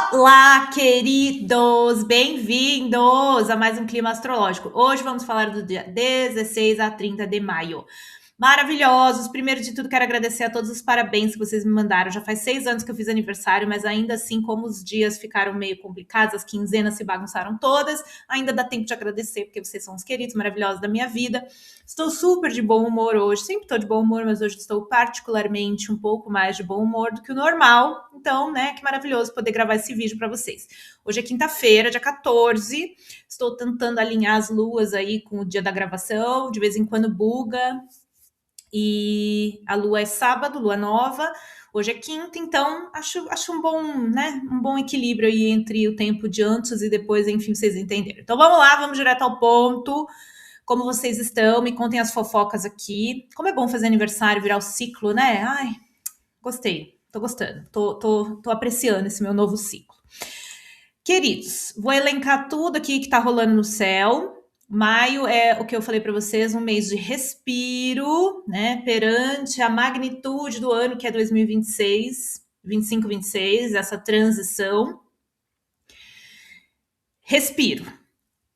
Olá, queridos! Bem-vindos a mais um Clima Astrológico. Hoje vamos falar do dia 16 a 30 de maio. Maravilhosos! Primeiro de tudo, quero agradecer a todos os parabéns que vocês me mandaram. Já faz 6 anos que eu fiz aniversário, mas ainda assim, como os dias ficaram meio complicados, as quinzenas se bagunçaram todas, ainda dá tempo de agradecer, porque vocês são os queridos maravilhosos da minha vida. Estou super de bom humor hoje, sempre estou de bom humor, mas hoje estou particularmente um pouco mais de bom humor do que o normal. Então, né, que maravilhoso poder gravar esse vídeo para vocês. Hoje é quinta-feira, dia 14. Estou tentando alinhar as luas aí com o dia da gravação, de vez em quando buga. E a lua é sábado, lua nova. Hoje é quinta, então acho um bom, né, um bom equilíbrio aí entre o tempo de antes e depois, enfim, vocês entenderam. Então vamos lá, vamos direto ao ponto. Como vocês estão? Me contem as fofocas aqui. Como é bom fazer aniversário, virar o ciclo, né? Ai, gostei, tô gostando, tô apreciando esse meu novo ciclo. Queridos, vou elencar tudo aqui que tá rolando no céu. Maio é o que eu falei para vocês, um mês de respiro, né? Perante a magnitude do ano que é 2026, 25, 26, essa transição. Respiro.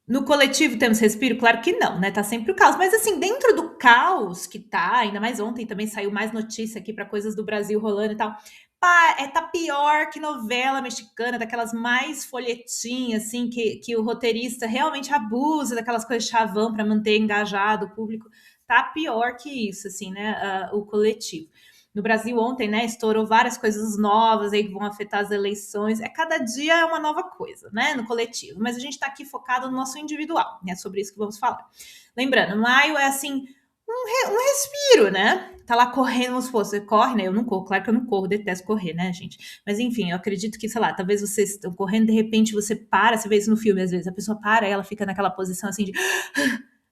No coletivo temos respiro? Claro que não, né? Tá sempre o caos. Mas assim, dentro do caos que tá, ainda mais ontem também saiu mais notícia aqui para coisas do Brasil rolando e tal. Pá, tá pior que novela mexicana, daquelas mais folhetinhas, assim, que o roteirista realmente abusa daquelas coisas chavão para manter engajado o público. Tá pior que isso, assim, né? O coletivo. No Brasil ontem, né, estourou várias coisas novas aí que vão afetar as eleições. Cada dia é uma nova coisa, né, no coletivo. Mas a gente está aqui focado no nosso individual, né, sobre isso que vamos falar. Lembrando, maio é assim, um respiro, né? Tá lá correndo, vamos supor, você corre, né? Eu não corro, claro que eu não corro, detesto correr, né, gente? Mas enfim, eu acredito que, sei lá, talvez vocês estão correndo, de repente você para, você vê isso no filme, às vezes, a pessoa para, ela fica naquela posição assim de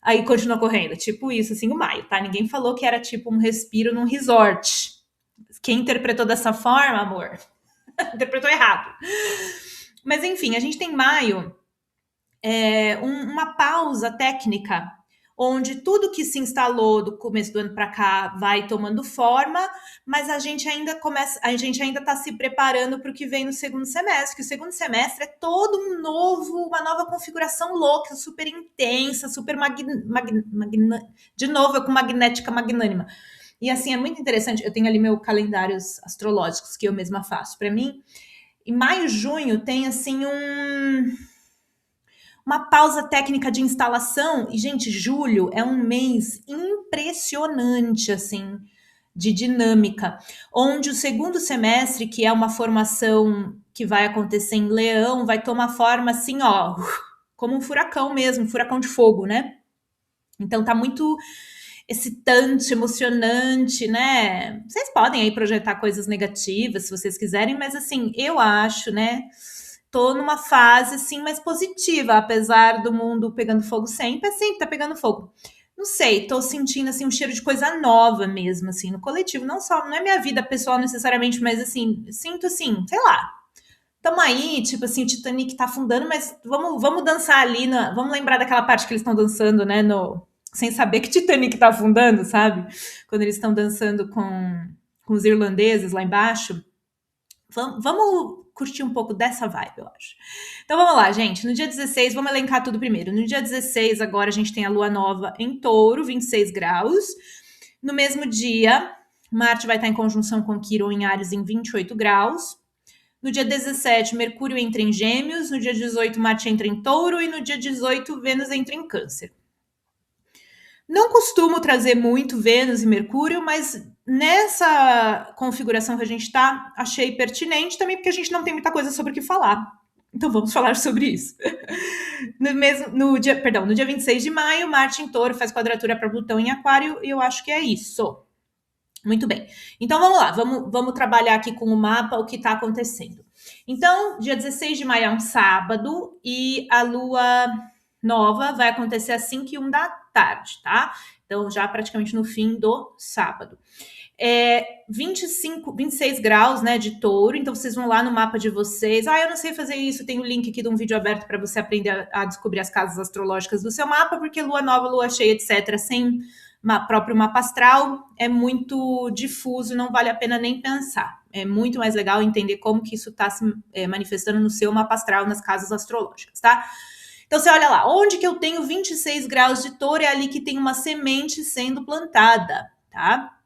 aí continua correndo. Tipo isso, assim, o maio, tá? Ninguém falou que era tipo um respiro num resort. Quem interpretou dessa forma, amor, interpretou errado. Mas enfim, a gente tem maio, uma pausa técnica, onde tudo que se instalou do começo do ano para cá vai tomando forma, mas a gente ainda está se preparando para o que vem no segundo semestre, que o segundo semestre é todo uma nova configuração louca, super intensa, super de novo é com magnética magnânima. E assim, é muito interessante, eu tenho ali meus calendários astrológicos que eu mesma faço para mim. Em maio, junho tem assim uma pausa técnica de instalação. E, gente, julho é um mês impressionante, assim, de dinâmica, onde o segundo semestre, que é uma formação que vai acontecer em Leão, vai tomar forma assim, ó, como um furacão mesmo, um furacão de fogo, né? Então tá muito excitante, emocionante, né? Vocês podem aí projetar coisas negativas se vocês quiserem, mas assim, eu acho, né? Tô numa fase assim mais positiva, apesar do mundo pegando fogo sempre tá pegando fogo. Não sei, tô sentindo assim um cheiro de coisa nova mesmo assim no coletivo, não é minha vida pessoal necessariamente, mas assim, sinto assim, sei lá. Tamo aí, tipo assim, o Titanic tá afundando, mas vamos dançar ali vamos lembrar daquela parte que eles estão dançando, né, no sem saber que Titanic tá afundando, sabe? Quando eles estão dançando com os irlandeses lá embaixo. Vamos curtir um pouco dessa vibe, eu acho. Então vamos lá, gente. No dia 16, vamos elencar tudo primeiro. No dia 16, agora a gente tem a lua nova em Touro, 26 graus. No mesmo dia, Marte vai estar em conjunção com Quiron em Áries em 28 graus. No dia 17, Mercúrio entra em Gêmeos. No dia 18, Marte entra em Touro. E no dia 18, Vênus entra em Câncer. Não costumo trazer muito Vênus e Mercúrio, mas nessa configuração que a gente está, achei pertinente também, porque a gente não tem muita coisa sobre o que falar. Então vamos falar sobre isso. No dia 26 de maio, Marte em Touro faz quadratura para Plutão em Aquário, e eu acho que é isso. Muito bem. Então vamos lá, vamos trabalhar aqui com o mapa o que está acontecendo. Então, dia 16 de maio é um sábado e a lua nova vai acontecer às 5h01 da tarde, tá? Então, já praticamente no fim do sábado. 26 graus, né, de Touro. Então, vocês vão lá no mapa de vocês. Ah, eu não sei fazer isso. Tem o link aqui de um vídeo aberto para você aprender a descobrir as casas astrológicas do seu mapa, porque lua nova, lua cheia, etc., sem próprio mapa astral, é muito difuso, não vale a pena nem pensar. É muito mais legal entender como que isso está se manifestando no seu mapa astral, nas casas astrológicas, tá? Então você olha lá, onde que eu tenho 26 graus de touro, é ali que tem uma semente sendo plantada, tá?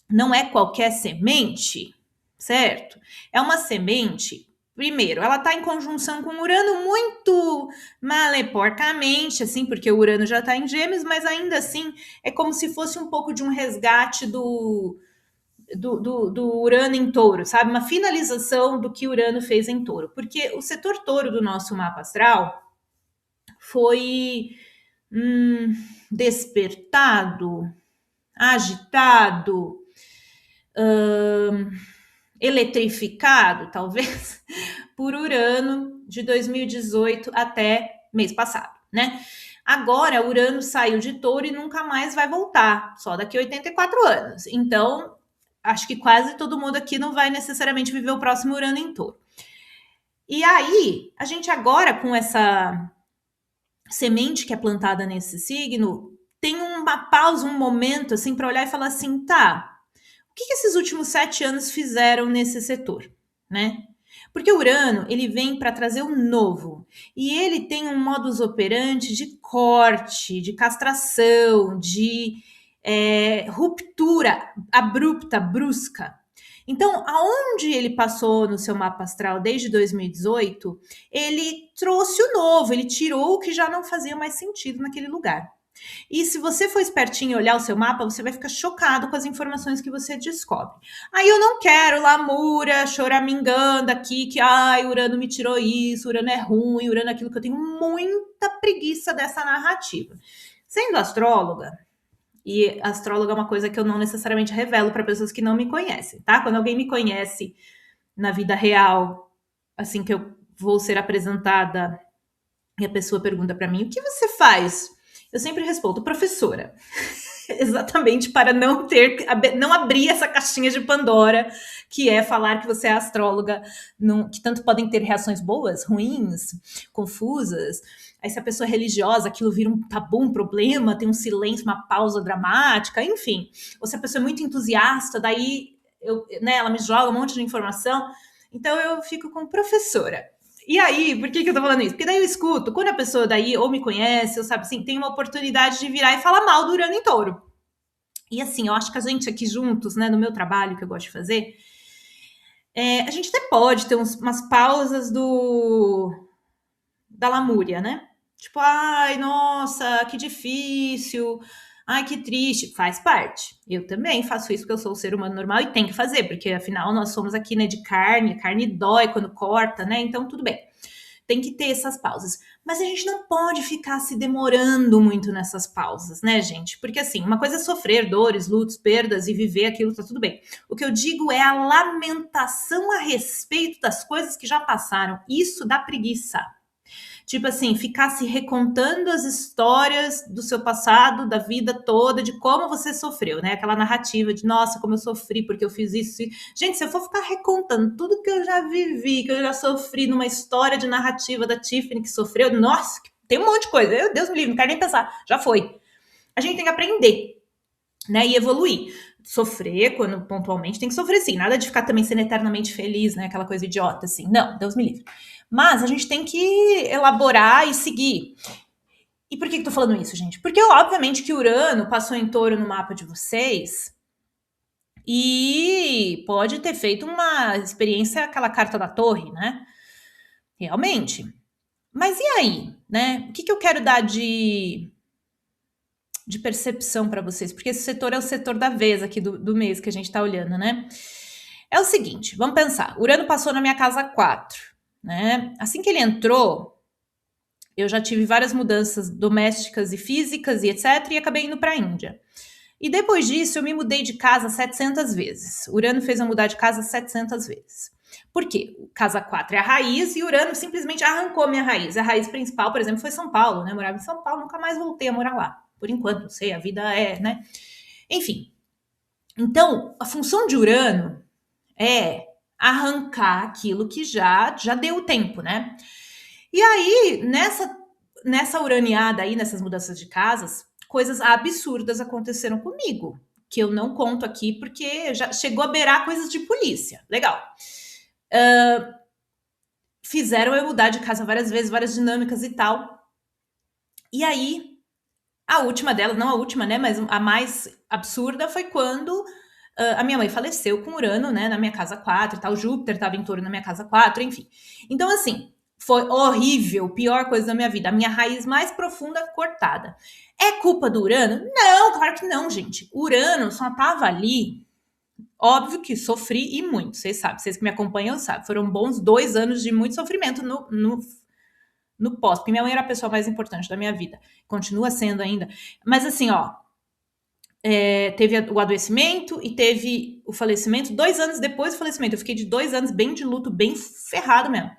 Não é qualquer semente, certo? É uma semente. Primeiro, ela está em conjunção com Urano muito maleporcamente, assim, porque o Urano já está em Gêmeos, mas ainda assim é como se fosse um pouco de um resgate do Urano em Touro, sabe? Uma finalização do que Urano fez em Touro, porque o setor Touro do nosso mapa astral foi despertado, agitado, eletrificado, talvez, por Urano de 2018 até mês passado, né? Agora, Urano saiu de Touro e nunca mais vai voltar, só daqui a 84 anos. Então, acho que quase todo mundo aqui não vai necessariamente viver o próximo Urano em Touro. E aí, a gente agora, com essa semente que é plantada nesse signo, tem uma pausa, um momento, assim, para olhar e falar assim, tá, o que esses últimos 7 anos fizeram nesse setor, né? Porque o Urano, ele vem para trazer o novo. E ele tem um modus operandi de corte, de castração, de ruptura abrupta, brusca. Então, aonde ele passou no seu mapa astral desde 2018, ele trouxe o novo, ele tirou o que já não fazia mais sentido naquele lugar. E se você for espertinho e olhar o seu mapa, você vai ficar chocado com as informações que você descobre. Aí eu não quero lamúria, choramingando aqui, que Urano me tirou isso, Urano é ruim, Urano é aquilo, que eu tenho muita preguiça dessa narrativa. Sendo astróloga, e astróloga é uma coisa que eu não necessariamente revelo para pessoas que não me conhecem, tá? Quando alguém me conhece na vida real, assim que eu vou ser apresentada e a pessoa pergunta para mim, o que você faz? Eu sempre respondo, professora. Exatamente para não abrir essa caixinha de Pandora, que é falar que você é astróloga, que tanto podem ter reações boas, ruins, confusas. Aí se a pessoa é religiosa, aquilo vira um tabu, um problema, tem um silêncio, uma pausa dramática, enfim. Ou se a pessoa é muito entusiasta, daí ela me joga um monte de informação. Então eu fico com professora. E aí, por que eu tô falando isso? Porque daí eu escuto, quando a pessoa daí ou me conhece, ou sabe assim, tem uma oportunidade de virar e falar mal do Urano em Touro. E assim, eu acho que a gente aqui juntos, né, no meu trabalho que eu gosto de fazer, a gente até pode ter umas pausas da lamúria, né? Tipo, ai, nossa, que difícil, ai, que triste. Faz parte. Eu também faço isso porque eu sou um ser humano normal e tem que fazer, porque afinal nós somos aqui, né, de carne dói quando corta, né? Então tudo bem. Tem que ter essas pausas. Mas a gente não pode ficar se demorando muito nessas pausas, né, gente? Porque assim, uma coisa é sofrer dores, lutos, perdas e viver aquilo, tá tudo bem. O que eu digo é a lamentação a respeito das coisas que já passaram. Isso dá preguiça. Tipo assim, ficar se recontando as histórias do seu passado, da vida toda, de como você sofreu, né? Aquela narrativa de, nossa, como eu sofri porque eu fiz isso. Gente, se eu for ficar recontando tudo que eu já vivi, que eu já sofri numa história de narrativa da Tiffany que sofreu, nossa, tem um monte de coisa. Eu, Deus me livre, não quero nem pensar. Já foi. A gente tem que aprender, né? E evoluir. Sofrer, quando pontualmente tem que sofrer sim, nada de ficar também sendo eternamente feliz, né? Aquela coisa idiota, assim. Não, Deus me livre. Mas a gente tem que elaborar e seguir. E por que eu tô falando isso, gente? Porque, obviamente, que Urano passou em Touro no mapa de vocês e pode ter feito uma experiência, aquela carta da torre, né? Realmente. Mas e aí, né? O que eu quero dar de percepção para vocês? Porque esse setor é o setor da vez aqui do mês que a gente tá olhando, né? É o seguinte, vamos pensar. Urano passou na minha casa 4, né? Assim que ele entrou, eu já tive várias mudanças domésticas e físicas e etc. E acabei indo para a Índia. E depois disso, eu me mudei de casa 700 vezes. Urano fez eu mudar de casa 700 vezes. Por quê? Casa 4 é a raiz e Urano simplesmente arrancou minha raiz. A raiz principal, por exemplo, foi São Paulo, né? Eu morava em São Paulo, nunca mais voltei a morar lá. Por enquanto, não sei, a vida é, né? Enfim. Então, a função de Urano é arrancar aquilo que já deu tempo, né? E aí, nessa uraneada aí, nessas mudanças de casas, coisas absurdas aconteceram comigo, que eu não conto aqui porque já chegou a beirar coisas de polícia. Legal. Fizeram eu mudar de casa várias vezes, várias dinâmicas e tal. E aí, a última delas, não a última, né, mas a mais absurda foi quando a minha mãe faleceu com Urano, né, na minha casa 4 e tal, Júpiter estava em Touro na minha casa 4, enfim. Então, assim, foi horrível, pior coisa da minha vida, a minha raiz mais profunda cortada. É culpa do Urano? Não, claro que não, gente. Urano só tava ali. Óbvio que sofri e muito, vocês sabem, vocês que me acompanham sabem. Foram bons 2 anos de muito sofrimento no pós, porque minha mãe era a pessoa mais importante da minha vida. Continua sendo ainda. Mas assim, ó, teve o adoecimento e teve o falecimento 2 anos depois do falecimento. Eu fiquei de 2 anos bem de luto, bem ferrado mesmo.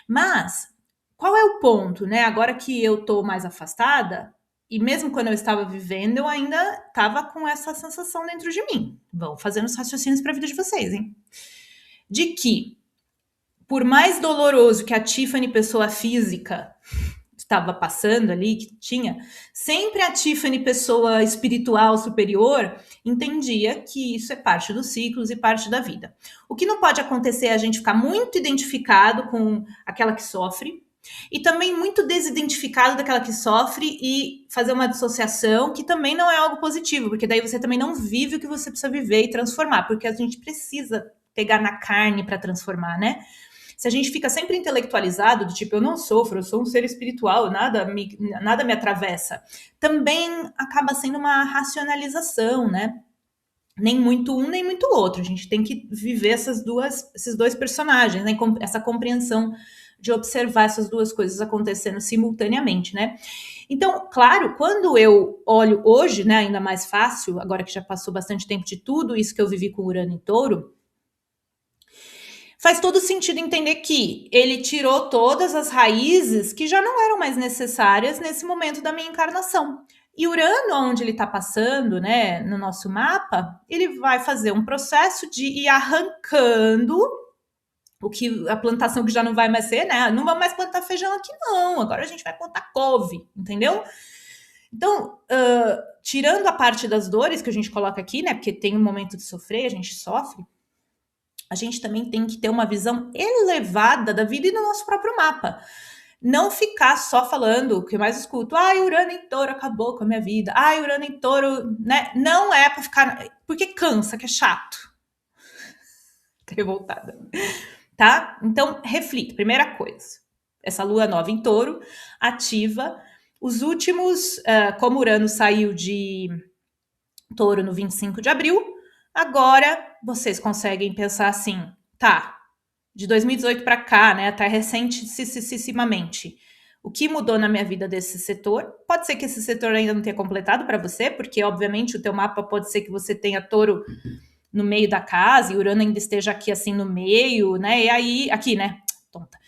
Mas, qual é o ponto, né? Agora que eu tô mais afastada, e mesmo quando eu estava vivendo, eu ainda estava com essa sensação dentro de mim. Vão fazendo os raciocínios para a vida de vocês, hein? De que, por mais doloroso que a Tiffany, pessoa física, estava passando ali, que tinha, sempre a Tiffany, pessoa espiritual superior, entendia que isso é parte dos ciclos e parte da vida. O que não pode acontecer é a gente ficar muito identificado com aquela que sofre, e também muito desidentificado daquela que sofre e fazer uma dissociação, que também não é algo positivo, porque daí você também não vive o que você precisa viver e transformar, porque a gente precisa pegar na carne para transformar, né? Se a gente fica sempre intelectualizado, do tipo, eu não sofro, eu sou um ser espiritual, nada me atravessa, também acaba sendo uma racionalização, né? Nem muito um, nem muito outro. A gente tem que viver esses dois personagens, né? Essa compreensão de observar essas duas coisas acontecendo simultaneamente, né? Então, claro, quando eu olho hoje, né, ainda mais fácil, agora que já passou bastante tempo de tudo isso que eu vivi com Urano em Touro, faz todo sentido entender que ele tirou todas as raízes que já não eram mais necessárias nesse momento da minha encarnação. E Urano, onde ele está passando, né, no nosso mapa, ele vai fazer um processo de ir arrancando o que a plantação que já não vai mais ser, né? Não vai mais plantar feijão aqui, não. Agora a gente vai plantar couve, entendeu? Então, tirando a parte das dores que a gente coloca aqui, né? Porque tem um momento de sofrer, a gente sofre. A gente também tem que ter uma visão elevada da vida e do nosso próprio mapa. Não ficar só falando, o que eu mais escuto, Urano em Touro acabou com a minha vida, Urano em Touro, né? Não é para ficar, porque cansa, que é chato. Tô revoltada. Tá? Então, reflita. Primeira coisa, essa lua nova em Touro ativa os últimos, como Urano saiu de Touro no 25 de abril, agora vocês conseguem pensar assim, tá, de 2018 para cá, né, até recentissimamente, o que mudou na minha vida desse setor? Pode ser que esse setor ainda não tenha completado para você, porque obviamente o teu mapa pode ser que você tenha Touro no meio da casa e Urano ainda esteja aqui assim no meio, né, e aí, aqui, né, tonta.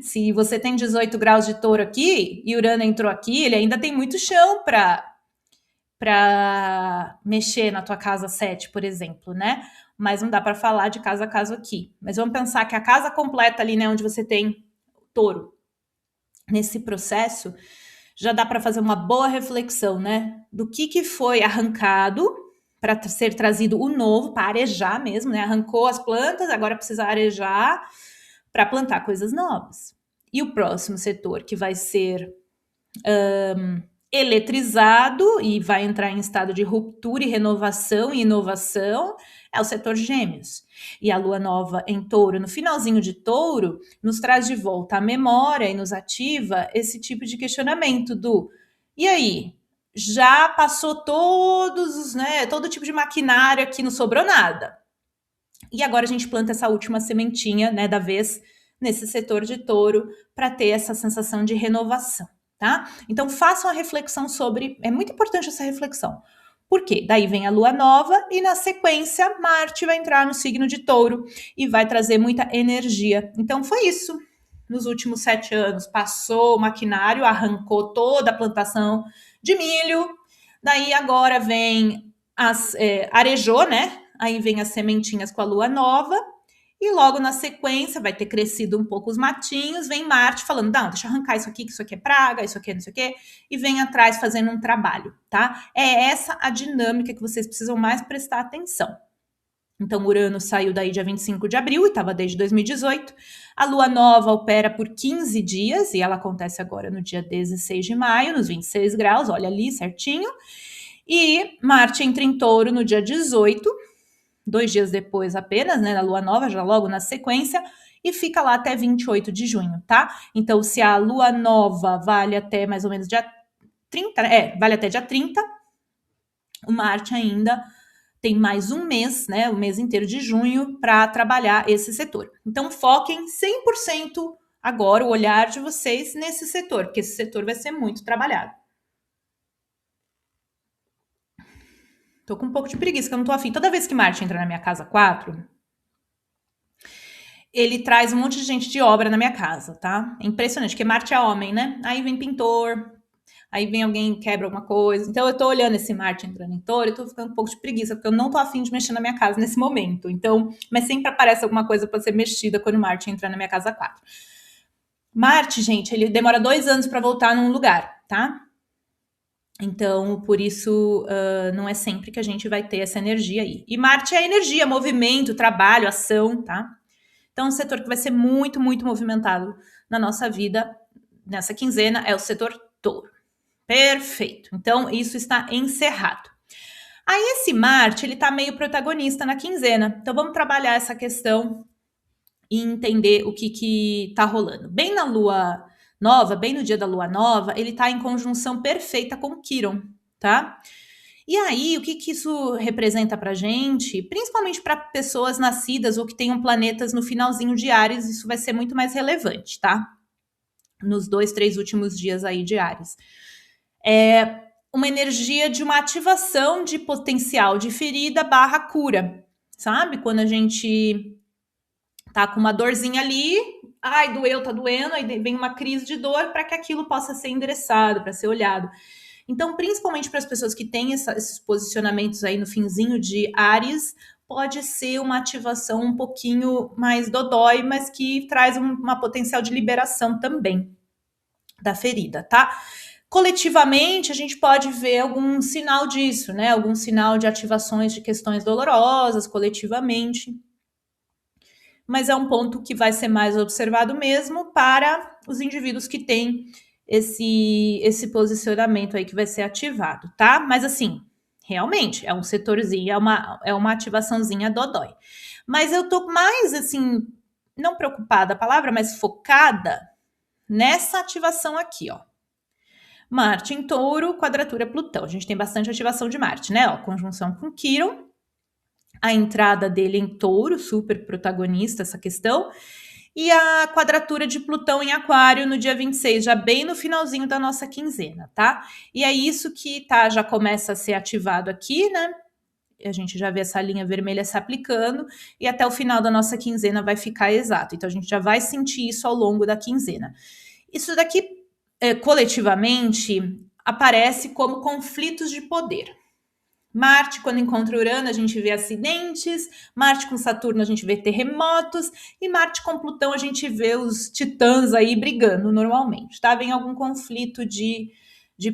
Se você tem 18 graus de Touro aqui e Urano entrou aqui, ele ainda tem muito chão para mexer na tua casa 7, por exemplo, né? Mas não dá para falar de casa a casa aqui. Mas vamos pensar que a casa completa ali, né, onde você tem Touro, nesse processo, já dá para fazer uma boa reflexão, né? Do que foi arrancado para ser trazido o novo, para arejar mesmo, né? Arrancou as plantas, agora precisa arejar para plantar coisas novas. E o próximo setor que vai ser eletrizado e vai entrar em estado de ruptura e renovação e inovação é o setor Gêmeos. E a lua nova em Touro, no finalzinho de Touro, nos traz de volta a memória e nos ativa esse tipo de questionamento do e aí? Já passou todos os, né, todo tipo de maquinário aqui, não sobrou nada. E agora a gente planta essa última sementinha, né, da vez nesse setor de Touro para ter essa sensação de renovação. Tá? Então façam a reflexão sobre, é muito importante essa reflexão. Por quê? Daí vem a lua nova e na sequência Marte vai entrar no signo de Touro e vai trazer muita energia. Então foi isso. Nos últimos 7 anos passou o maquinário, arrancou toda a plantação de milho. Daí agora vem arejou, né? Aí vem as sementinhas com a lua nova E logo na sequência, vai ter crescido um pouco os matinhos, vem Marte falando, não, deixa eu arrancar isso aqui, que isso aqui é praga, isso aqui é não sei o quê, e vem atrás fazendo um trabalho, tá? É essa a dinâmica que vocês precisam mais prestar atenção. Então, Urano saiu daí dia 25 de abril e estava desde 2018. A Lua Nova opera por 15 dias e ela acontece agora no dia 16 de maio, nos 26 graus, olha ali certinho. E Marte entra em Touro no dia 18, 2 dias depois apenas, né, da Lua Nova, já logo na sequência, e fica lá até 28 de junho, tá? Então, se a Lua Nova vale até mais ou menos dia 30, vale até dia 30, o Marte ainda tem mais um mês, né, o mês inteiro de junho, para trabalhar esse setor. Então, foquem 100% agora o olhar de vocês nesse setor, porque esse setor vai ser muito trabalhado. Tô com um pouco de preguiça, que eu não tô afim. Toda vez que Marte entra na minha casa 4, ele traz um monte de gente de obra na minha casa, tá? É impressionante, porque Marte é homem, né? Aí vem pintor, aí vem alguém quebra alguma coisa. Então eu tô olhando esse Marte entrando em Touro e tô ficando um pouco de preguiça, porque eu não tô afim de mexer na minha casa nesse momento. Então, mas sempre aparece alguma coisa para ser mexida quando Marte entra na minha casa 4. Marte, gente, ele demora 2 anos para voltar num lugar, tá? Então, por isso, não é sempre que a gente vai ter essa energia aí. E Marte é energia, movimento, trabalho, ação, tá? Então, um setor que vai ser muito, muito movimentado na nossa vida nessa quinzena é o setor Touro. Perfeito. Então, isso está encerrado. Aí, esse Marte, ele tá meio protagonista na quinzena. Então, vamos trabalhar essa questão e entender o que tá rolando. Bem na Lua Nova, bem no dia da Lua Nova, ele tá em conjunção perfeita com Quiron, tá? E aí, o que isso representa pra gente? Principalmente para pessoas nascidas ou que tenham planetas no finalzinho de Áries, isso vai ser muito mais relevante, tá? Nos 2, 3 últimos dias aí de Áries. É uma energia de uma ativação de potencial de ferida barra cura, sabe? Quando a gente tá com uma dorzinha ali, ai, doeu, tá doendo, aí vem uma crise de dor para que aquilo possa ser endereçado, para ser olhado. Então, principalmente para as pessoas que têm esses posicionamentos aí no finzinho de Áries, pode ser uma ativação um pouquinho mais dodói, mas que traz uma potencial de liberação também da ferida, tá? Coletivamente, a gente pode ver algum sinal disso, né? Algum sinal de ativações de questões dolorosas coletivamente. Mas é um ponto que vai ser mais observado mesmo para os indivíduos que têm esse posicionamento aí que vai ser ativado, tá? Mas assim, realmente é um setorzinho, é uma ativaçãozinha dodói. Mas eu tô mais assim, não preocupada a palavra, mas focada nessa ativação aqui, ó. Marte em Touro, quadratura Plutão. A gente tem bastante ativação de Marte, né? Ó, conjunção com Quiron, a entrada dele em Touro, super protagonista essa questão, e a quadratura de Plutão em Aquário no dia 26, já bem no finalzinho da nossa quinzena, tá? E é isso que tá, já começa a ser ativado aqui, né? A gente já vê essa linha vermelha se aplicando e até o final da nossa quinzena vai ficar exato. Então a gente já vai sentir isso ao longo da quinzena. Isso daqui, coletivamente, aparece como conflitos de poder. Marte, quando encontra Urano, a gente vê acidentes, Marte com Saturno, a gente vê terremotos, e Marte com Plutão, a gente vê os titãs aí brigando normalmente, tá? Vem algum conflito de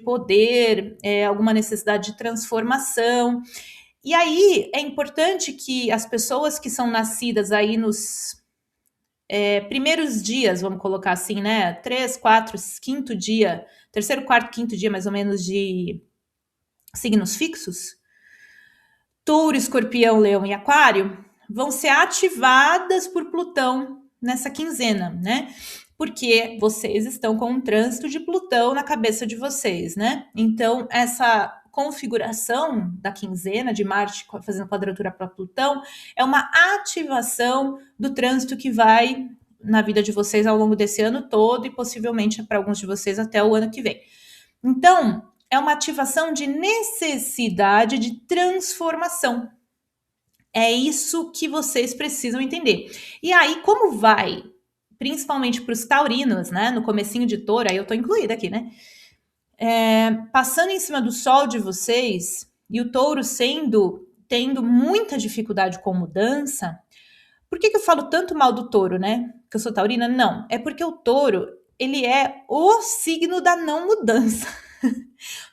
poder, alguma necessidade de transformação. E aí é importante que as pessoas que são nascidas aí nos primeiros dias, vamos colocar assim, né? 3, 4, quinto dia, terceiro, quarto, quinto dia, mais ou menos, de signos fixos, Touro, Escorpião, Leão e Aquário, vão ser ativadas por Plutão nessa quinzena, né? Porque vocês estão com um trânsito de Plutão na cabeça de vocês, né? Então, essa configuração da quinzena de Marte fazendo quadratura para Plutão é uma ativação do trânsito que vai na vida de vocês ao longo desse ano todo e possivelmente para alguns de vocês até o ano que vem. Então, é uma ativação de necessidade de transformação. É isso que vocês precisam entender. E aí, como vai, principalmente para os taurinos, né? No comecinho de Touro, aí eu tô incluída aqui, né? Passando em cima do sol de vocês, e o Touro tendo muita dificuldade com mudança, Por que eu falo tanto mal do touro, né? Que eu sou taurina? Não, é porque o touro, ele é o signo da não mudança.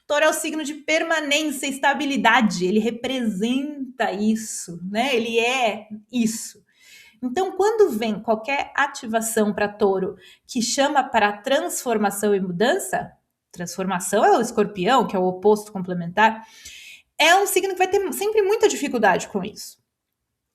Touro é o signo de permanência, estabilidade, ele representa isso, né? Ele é isso. Então, quando vem qualquer ativação para touro que chama para transformação e mudança, transformação é o escorpião, que é o oposto complementar, é um signo que vai ter sempre muita dificuldade com isso.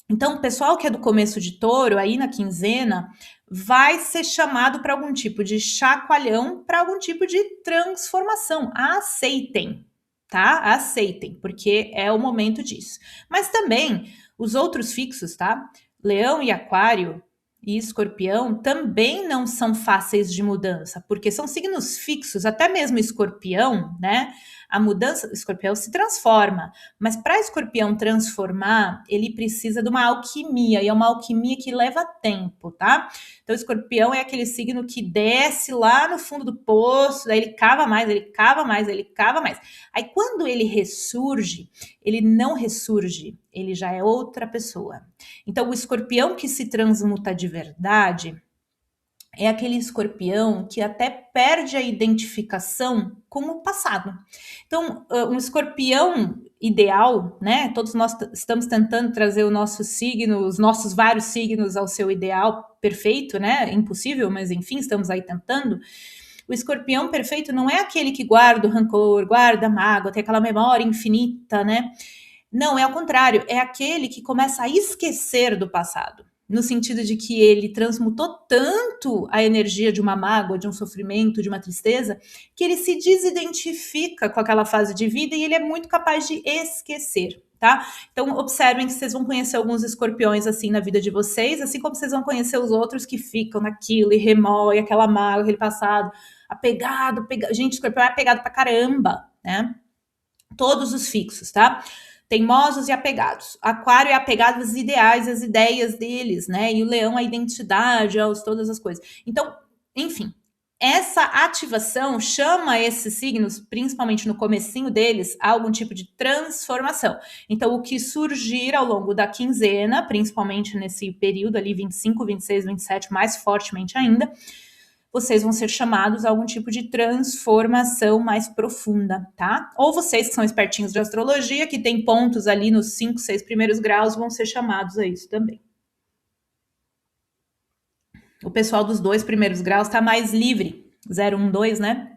Então, o pessoal que é do começo de touro, aí na quinzena, vai ser chamado para algum tipo de chacoalhão, para algum tipo de transformação. Aceitem, tá? Aceitem, porque é o momento disso. Mas também os outros fixos, tá? Leão e Aquário e Escorpião também não são fáceis de mudança, porque são signos fixos, até mesmo Escorpião, né? A mudança, o Escorpião se transforma, mas para Escorpião transformar, ele precisa de uma alquimia, e é uma alquimia que leva tempo, tá? Então, Escorpião é aquele signo que desce lá no fundo do poço, daí ele cava mais, ele cava mais, ele cava mais. Aí, quando ele ressurge, ele não ressurge, ele já é outra pessoa. Então, o Escorpião que se transmuta de verdade é aquele escorpião que até perde a identificação com o passado. Então, um escorpião ideal, né? Todos nós estamos tentando trazer o nosso signo, os nossos vários signos ao seu ideal perfeito, né? Impossível, mas enfim, estamos aí tentando. O escorpião perfeito não é aquele que guarda o rancor, guarda a mágoa, tem aquela memória infinita, né? Não, é ao contrário, é aquele que começa a esquecer do passado, no sentido de que ele transmutou tanto a energia de uma mágoa, de um sofrimento, de uma tristeza, que ele se desidentifica com aquela fase de vida e ele é muito capaz de esquecer, tá? Então, observem que vocês vão conhecer alguns escorpiões assim na vida de vocês, assim como vocês vão conhecer os outros que ficam naquilo e remoem aquela mágoa, aquele passado, apegado. Gente, escorpião é apegado pra caramba, né? Todos os fixos, tá? Teimosos e apegados. Aquário é apegado às ideais, às ideias deles, né? E o leão à identidade, aos todas as coisas. Então, enfim, essa ativação chama esses signos, principalmente no comecinho deles, a algum tipo de transformação. Então, o que surgir ao longo da quinzena, principalmente nesse período ali, 25, 26, 27, mais fortemente ainda, vocês vão ser chamados a algum tipo de transformação mais profunda, tá? Ou vocês que são espertinhos de astrologia, que tem pontos ali nos 5, 6 primeiros graus, vão ser chamados a isso também. O pessoal dos 2 primeiros graus está mais livre, 0, 1, 2, né?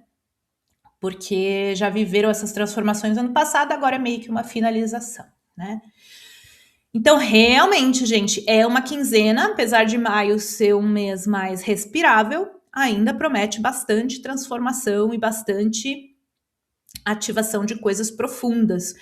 Porque já viveram essas transformações ano passado, agora é meio que uma finalização, né? Então, realmente, gente, é uma quinzena, apesar de maio ser um mês mais respirável, ainda promete bastante transformação e bastante ativação de coisas profundas.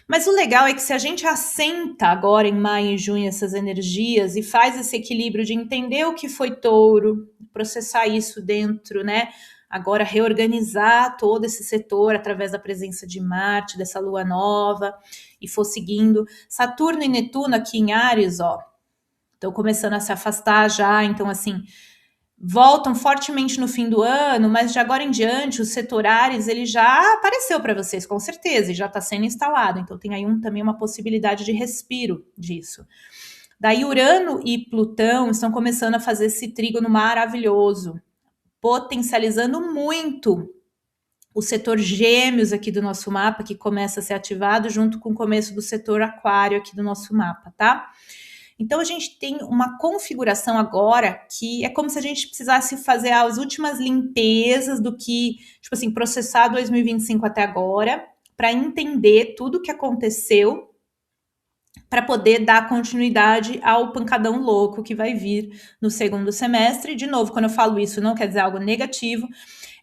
Mas o legal é que se a gente assenta agora em maio e junho essas energias e faz esse equilíbrio de entender o que foi touro, processar isso dentro, né? Agora reorganizar todo esse setor através da presença de Marte, dessa lua nova, e for seguindo. Saturno e Netuno aqui em Áries, ó, estão começando a se afastar já, então assim, voltam fortemente no fim do ano, mas de agora em diante, os setorares, ele já apareceu para vocês, com certeza, e já está sendo instalado. Então tem aí também uma possibilidade de respiro disso. Daí Urano e Plutão estão começando a fazer esse trígono maravilhoso, potencializando muito o setor Gêmeos aqui do nosso mapa, que começa a ser ativado junto com o começo do setor Aquário aqui do nosso mapa, tá? Então, a gente tem uma configuração agora que é como se a gente precisasse fazer as últimas limpezas do que, tipo assim, processar 2025 até agora, para entender tudo o que aconteceu, para poder dar continuidade ao pancadão louco que vai vir no segundo semestre. De novo, quando eu falo isso, não quer dizer algo negativo,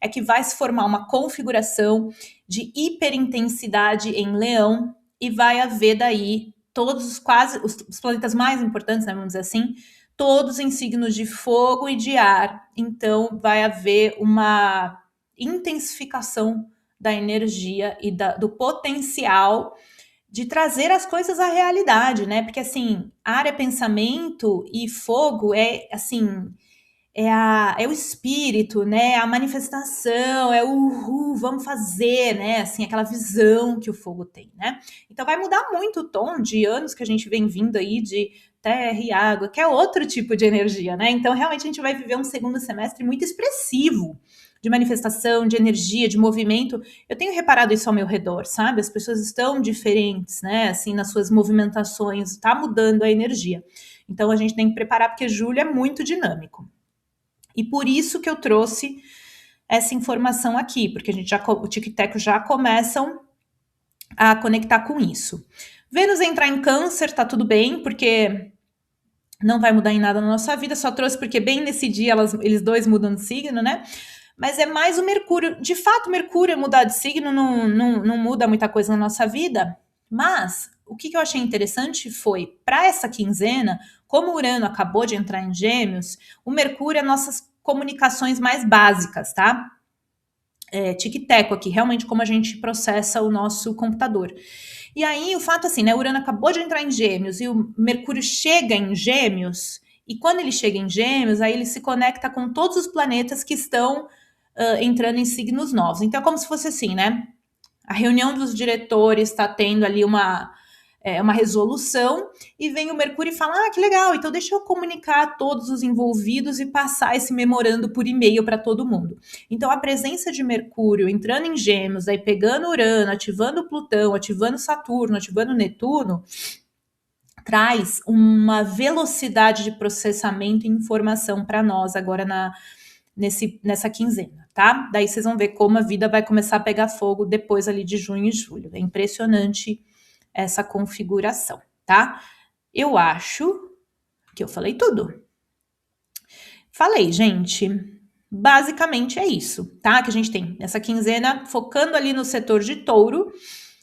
é que vai se formar uma configuração de hiperintensidade em Leão e vai haver daí todos quase os planetas mais importantes, né, vamos dizer assim, todos em signos de fogo e de ar. Então vai haver uma intensificação da energia e do potencial de trazer as coisas à realidade, né? Porque assim, ar é pensamento e fogo é assim, é o espírito, né? A manifestação, é o vamos fazer, né? Assim, aquela visão que o fogo tem, né? Então vai mudar muito o tom de anos que a gente vem vindo aí de terra e água, que é outro tipo de energia, né? Então, realmente, a gente vai viver um segundo semestre muito expressivo de manifestação, de energia, de movimento. Eu tenho reparado isso ao meu redor, sabe? As pessoas estão diferentes, né? Assim, nas suas movimentações, está mudando a energia. Então, a gente tem que preparar, porque julho é muito dinâmico. E por isso que eu trouxe essa informação aqui, porque a gente já, o Tic e Teco já começam a conectar com isso. Vênus entrar em Câncer, tá tudo bem, porque não vai mudar em nada na nossa vida, só trouxe porque bem nesse dia eles dois mudam de signo, né? Mas é mais o Mercúrio. De fato, Mercúrio mudar de signo não muda muita coisa na nossa vida, mas o que eu achei interessante foi, para essa quinzena, como o Urano acabou de entrar em Gêmeos, o Mercúrio é nossas comunicações mais básicas, tá? Tic-teco aqui, realmente como a gente processa o nosso computador. E aí, o fato assim, né? O Urano acabou de entrar em Gêmeos e o Mercúrio chega em Gêmeos, e quando ele chega em Gêmeos, aí ele se conecta com todos os planetas que estão entrando em signos novos. Então, é como se fosse assim, né? A reunião dos diretores está tendo ali uma resolução, e vem o Mercúrio e fala: ah, que legal, então deixa eu comunicar a todos os envolvidos e passar esse memorando por e-mail para todo mundo. Então, a presença de Mercúrio entrando em Gêmeos, aí pegando Urano, ativando Plutão, ativando Saturno, ativando Netuno, traz uma velocidade de processamento e informação para nós agora nessa quinzena, tá? Daí vocês vão ver como a vida vai começar a pegar fogo depois ali de junho e julho. É impressionante essa configuração, tá? Eu acho que eu falei tudo. Falei, gente. Basicamente é isso, tá? Que a gente tem essa quinzena focando ali no setor de Touro,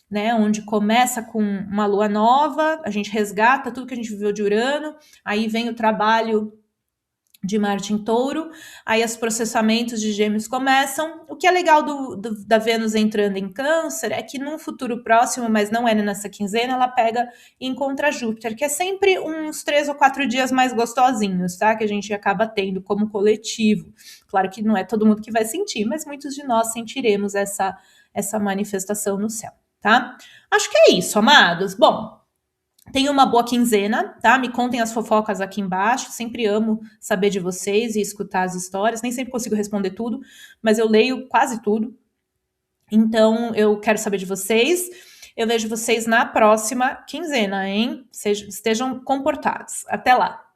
né? Onde começa com uma lua nova, a gente resgata tudo que a gente viveu de Urano, aí vem o trabalho de Marte em Touro, aí os processamentos de Gêmeos começam. O que é legal da Vênus entrando em Câncer é que num futuro próximo, mas não é nessa quinzena, ela pega e encontra Júpiter, que é sempre uns 3 ou 4 dias mais gostosinhos, tá? Que a gente acaba tendo como coletivo. Claro que não é todo mundo que vai sentir, mas muitos de nós sentiremos essa manifestação no céu, tá? Acho que é isso, amados. Bom, tenha uma boa quinzena, tá? Me contem as fofocas aqui embaixo. Sempre amo saber de vocês e escutar as histórias. Nem sempre consigo responder tudo, mas eu leio quase tudo. Então, eu quero saber de vocês. Eu vejo vocês na próxima quinzena, hein? Estejam comportados. Até lá!